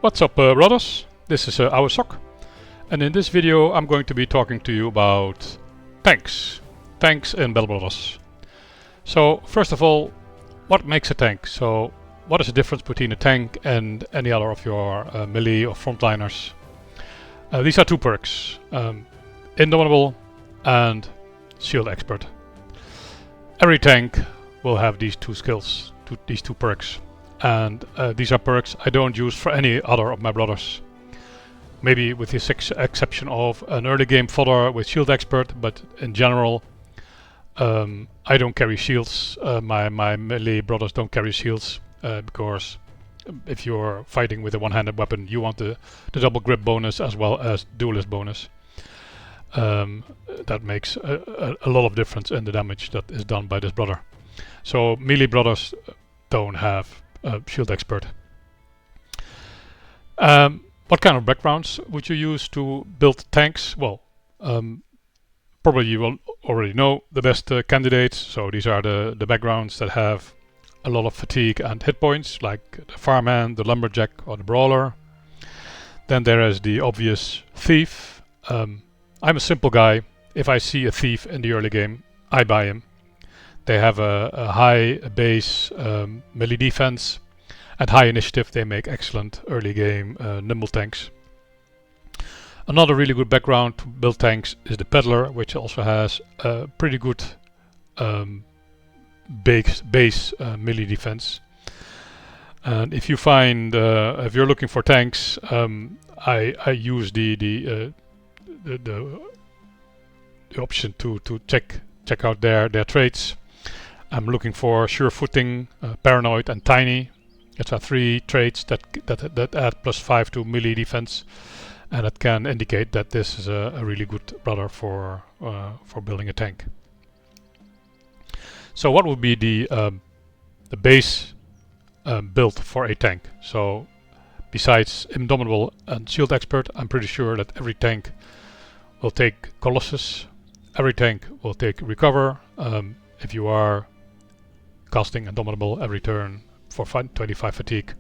What's up brothers, this is OuweSok, and in this video I'm going to be talking to you about tanks in Battle Brothers. So first of all, what makes a tank? So what is the difference between a tank and any other of your melee or frontliners? These are two perks, Indomitable and Shield Expert. Every tank will have these two skills, these two perks. And these are perks I don't use for any other of my brothers. Maybe with the exception of an early game fodder with Shield Expert, but in general I don't carry shields. My melee brothers don't carry shields because if you're fighting with a one-handed weapon you want the double grip bonus as well as duelist bonus. That makes a lot of difference in the damage that is done by this brother. So melee brothers don't have Shield Expert. What kind of backgrounds would you use to build tanks? Well, probably you will already know the best candidates. So these are the backgrounds that have a lot of fatigue and hit points, like the Fireman, the Lumberjack or the Brawler. Then there is the obvious Thief. I'm a simple guy. If I see a Thief in the early game, I buy him. They have a high base melee defense and high initiative. They make excellent early game nimble tanks. Another really good background to build tanks is the Peddler, which also has a pretty good base melee defense. And if you find, if you're looking for tanks, I use the option to check out their traits. I'm looking for Sure Footing, Paranoid and Tiny. It's are three traits that add +5 to melee defense, and that can indicate that this is a really good brother for building a tank. So what would be the base build for a tank? So besides Indomitable and Shield Expert, I'm pretty sure that every tank will take Colossus. Every tank will take Recover. If you are casting Indomitable every turn for 25 fatigue,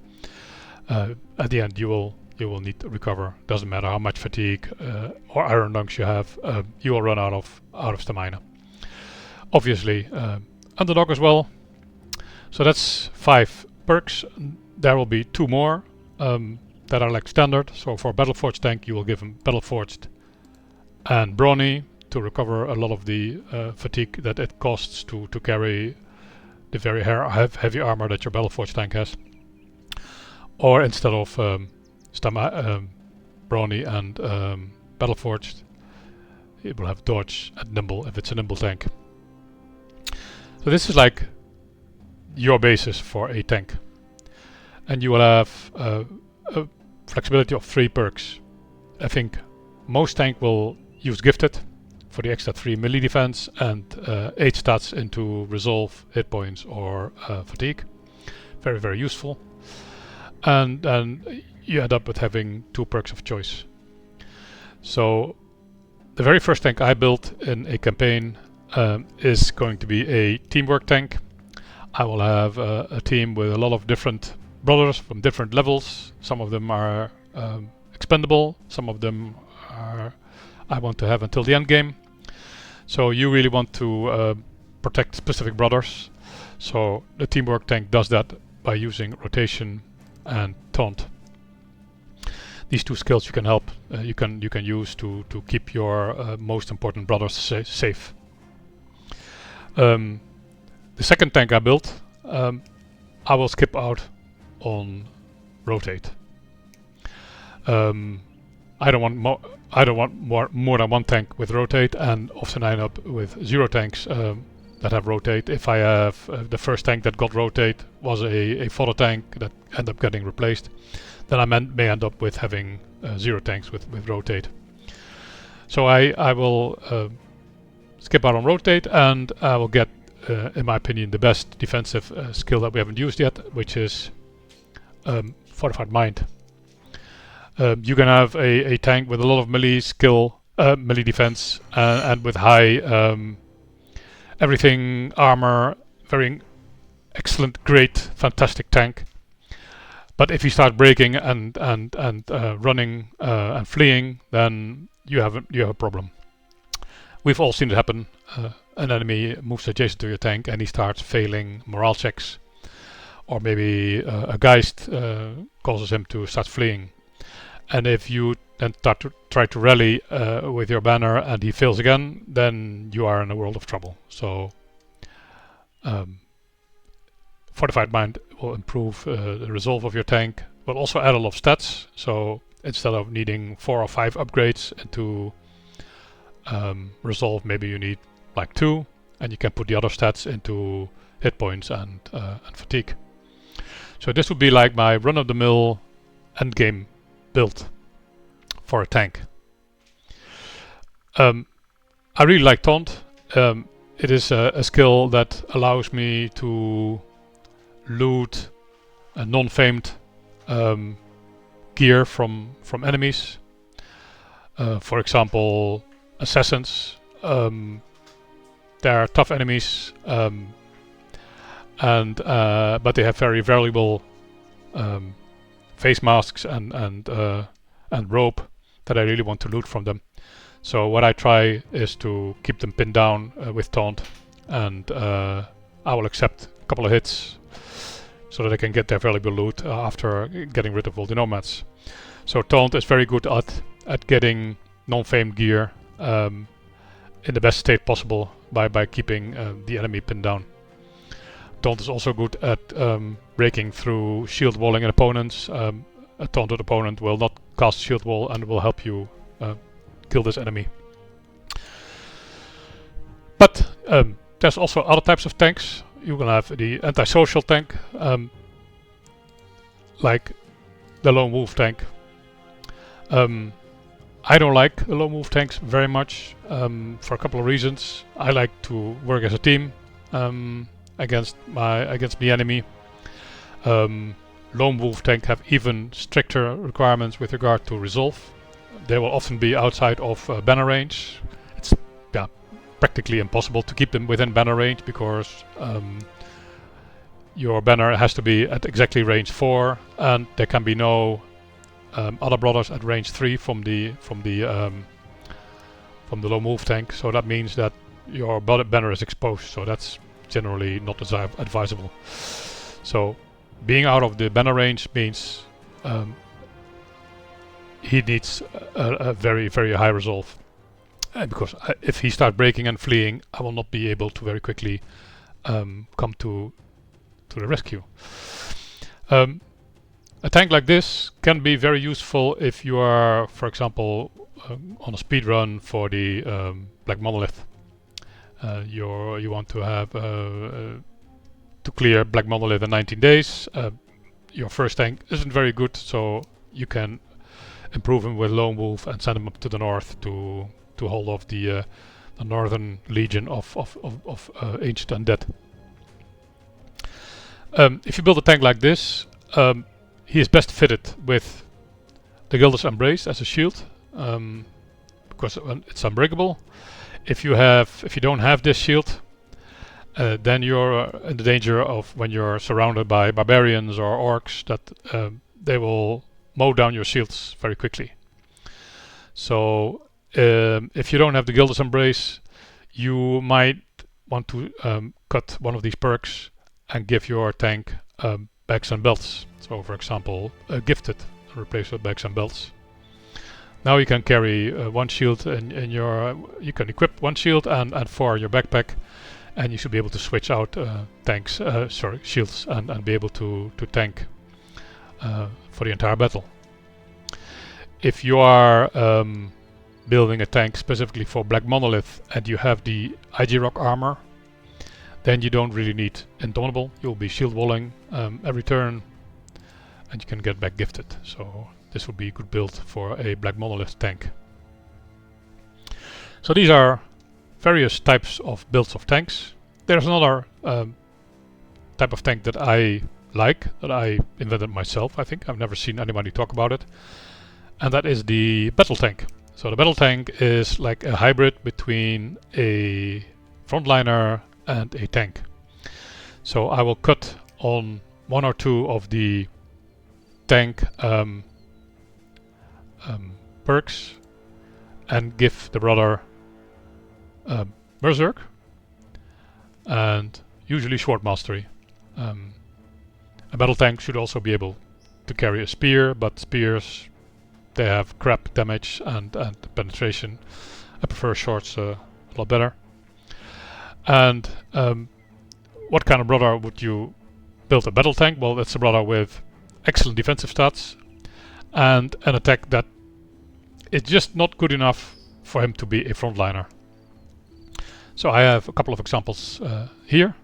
at the end you will need to Recover. Doesn't matter how much fatigue or iron lungs you have, you will run out of stamina. Obviously Underdog as well. So that's 5 perks. There will be 2 more that are like standard. So for Battleforged tank you will give him Battleforged and Brawny to recover a lot of the fatigue that it costs to carry the very heavy armor that your Battleforged tank has. Or instead of Brawny and Battleforged, it will have Dodge and Nimble if it's a nimble tank. So this is like your basis for a tank. And you will have a flexibility of 3 perks. I think most tank will use Gifted for the extra 3 melee defense and 8 stats into resolve, hit points or fatigue. Very, very useful. And then you end up with having 2 perks of choice. So the very first tank I built in a campaign is going to be a teamwork tank. I will have a team with a lot of different brothers from different levels. Some of them are expendable, some of them are I want to have until the end game. So you really want to protect specific brothers. So the teamwork tank does that by using rotation and taunt. These 2 skills you can help. You can use to keep your most important brothers safe. The second tank I built, I will skip out on rotate. I don't want more than 1 tank with rotate, and often I end up with 0 tanks that have rotate. If I have the first tank that got rotate was a fodder tank that ended up getting replaced, then I may end up with having 0 tanks with rotate. So I will skip out on rotate, and I will get, in my opinion, the best defensive skill that we haven't used yet, which is Fortified Mind. You can have a tank with a lot of melee skill, melee defense, and with high everything armor, very excellent, great, fantastic tank. But if you start breaking and running and fleeing, then you have a problem. We've all seen it happen. An enemy moves adjacent to your tank and he starts failing morale checks, or maybe a Geist causes him to start fleeing. And if you then try to rally with your banner and he fails again, then you are in a world of trouble. So Fortified Mind will improve the resolve of your tank, will also add a lot of stats. So instead of needing 4 or 5 upgrades into resolve, maybe you need like 2, and you can put the other stats into hit points and fatigue. So this would be like my run-of-the-mill endgame build for a tank. I really like taunt. It is a skill that allows me to loot non-famed gear from enemies. For example, assassins. They are tough enemies, but they have very valuable face masks and rope that I really want to loot from them. So what I try is to keep them pinned down with taunt, and I will accept a couple of hits so that I can get their valuable loot after getting rid of all the nomads. So taunt is very good at getting non-famed gear in the best state possible by keeping the enemy pinned down. Taunt is also good at breaking through shield walling an opponents. A taunted opponent will not cast shield wall and will help you kill this enemy. But there's also other types of tanks. You can have the antisocial tank, like the lone wolf tank. I don't like lone wolf tanks very much for a couple of reasons. I like to work as a team against the enemy. Lone wolf tank have even stricter requirements with regard to resolve. They will often be outside of banner range. It's practically impossible to keep them within banner range because your banner has to be at exactly range 4, and there can be no other brothers at range 3 from the lone wolf tank. So that means that your banner is exposed. So that's generally not advisable. So being out of the banner range means he needs a very, very high resolve. Because if he starts breaking and fleeing, I will not be able to very quickly come to the rescue. A tank like this can be very useful if you are, for example, on a speed run for the Black Monolith. You want to have to clear Black Monolith in 19 days. Your first tank isn't very good, so you can improve him with Lone Wolf and send him up to the north to hold off the northern legion of ancient undead. If you build a tank like this, he is best fitted with the Gilder's Embrace as a shield, because it's unbreakable. If you don't have this shield, then you're in the danger of, when you're surrounded by barbarians or orcs, that they will mow down your shields very quickly. So if you don't have the Gilder's Embrace, you might want to cut one of these perks and give your tank bags and belts. So for example, gifted, replace with bags and belts. Now you can carry one shield in your, you can equip one shield and 4 in your backpack, and you should be able to switch out shields and be able to tank for the entire battle. If you are building a tank specifically for Black Monolith and you have the IG Rock armor, then you don't really need Indomitable. You'll be shield walling every turn, and you can get back gifted. So this would be a good build for a Black Monolith tank. So these are various types of builds of tanks. There's another type of tank that I like, that I invented myself. I think I've never seen anybody talk about it, and that is the Battletank. So the Battletank is like a hybrid between a frontliner and a tank. So I will cut on 1 or 2 of the tank perks and give the brother Berserk and usually short mastery. A battle tank should also be able to carry a spear, but spears, they have crap damage and penetration. I prefer shorts a lot better. And what kind of brother would you build a battle tank? Well, it's a brother with excellent defensive stats and an attack that is just not good enough for him to be a frontliner. So I have a couple of examples here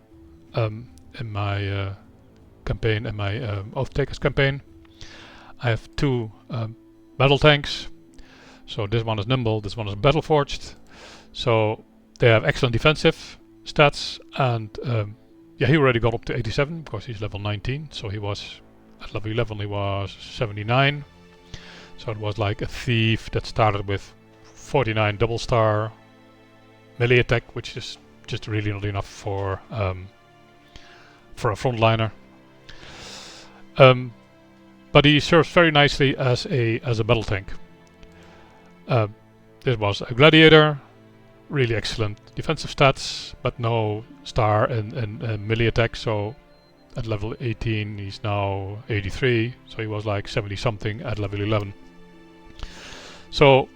in my campaign, in my Oath Takers campaign. I have two battle tanks. So this one is nimble, this one is battle forged. So they have excellent defensive stats, and yeah, he already got up to 87 because he's level 19. So he was at level 11, he was 79. So it was like a thief that started with 49 double star melee attack, which is just really not enough for a frontliner. But he serves very nicely as a battle tank. This was a gladiator, really excellent defensive stats, but no star in melee attack. So at level 18 he's now 83, so he was like 70 something at level 11. So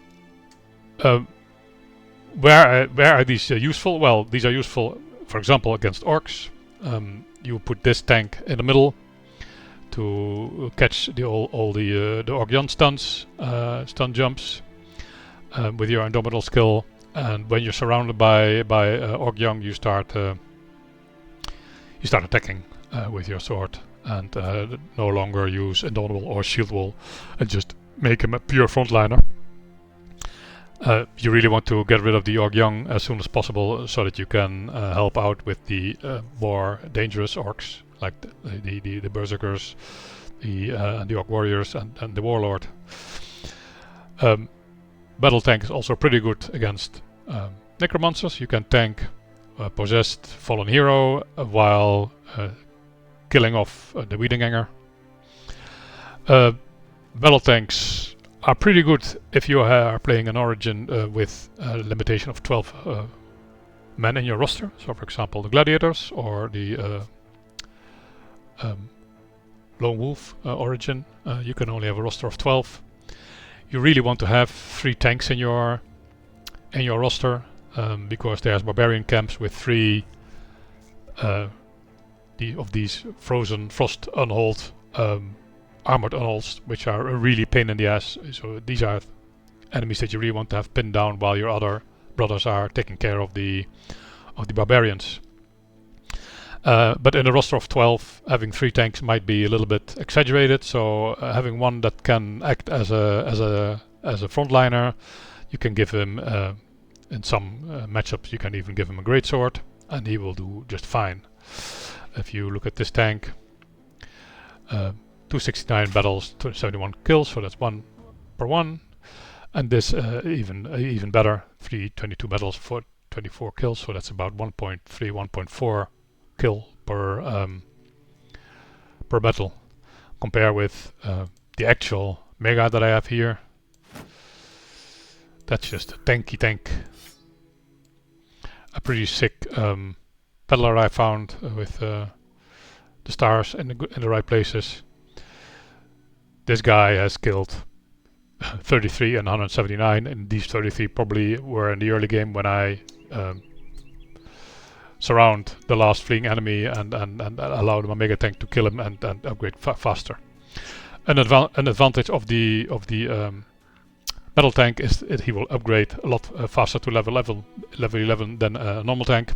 where are these useful? Well, these are useful, for example, against orcs. You put this tank in the middle to catch all the Orc stuns, stun jumps with your Indomitable skill. And when you're surrounded by Orc Young, you start attacking with your sword, and no longer use Indomitable or Shield Wall, and just make him a pure frontliner. You really want to get rid of the Orc Young as soon as possible, so that you can help out with the more dangerous orcs, like the Berserkers, the Orc Warriors, and the Warlord. Battle Tank is also pretty good against Necromancers. You can tank Possessed Fallen Hero while killing off the Wiedinghanger. Battle Tanks are pretty good if you are playing an Origin with a limitation of 12 men in your roster. So for example the Gladiators or the Lone Wolf Origin, you can only have a roster of 12. You really want to have 3 tanks in your roster, because there's barbarian camps with 3 of these frozen frost unhold armored unholds, which are a really pain in the ass. So these are enemies that you really want to have pinned down while your other brothers are taking care of the barbarians. But in a roster of 12, having 3 tanks might be a little bit exaggerated. So having one that can act as a frontliner, you can give him in some matchups. You can even give him a greatsword, and he will do just fine. If you look at this tank, 269 battles, 271 kills, so that's 1 per 1. And this even better, 322 battles for 24 kills, so that's about 1.3, 1.4 kill per battle. Compare with the actual Mega that I have here. That's just a tanky tank. A pretty sick peddler I found with the stars in the right places. This guy has killed 33 and 179, and these 33 probably were in the early game when I surround the last fleeing enemy and allow my mega tank to kill him and upgrade faster. An advantage of the battle tank is that he will upgrade a lot faster to level 11 than a normal tank.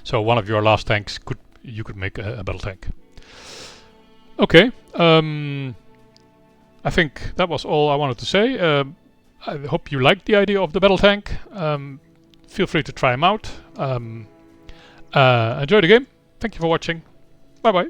So one of your last tanks you could make a battle tank. Okay, I think that was all I wanted to say. I hope you liked the idea of the battle tank. Feel free to try them out. Enjoy the game. Thank you for watching. Bye bye.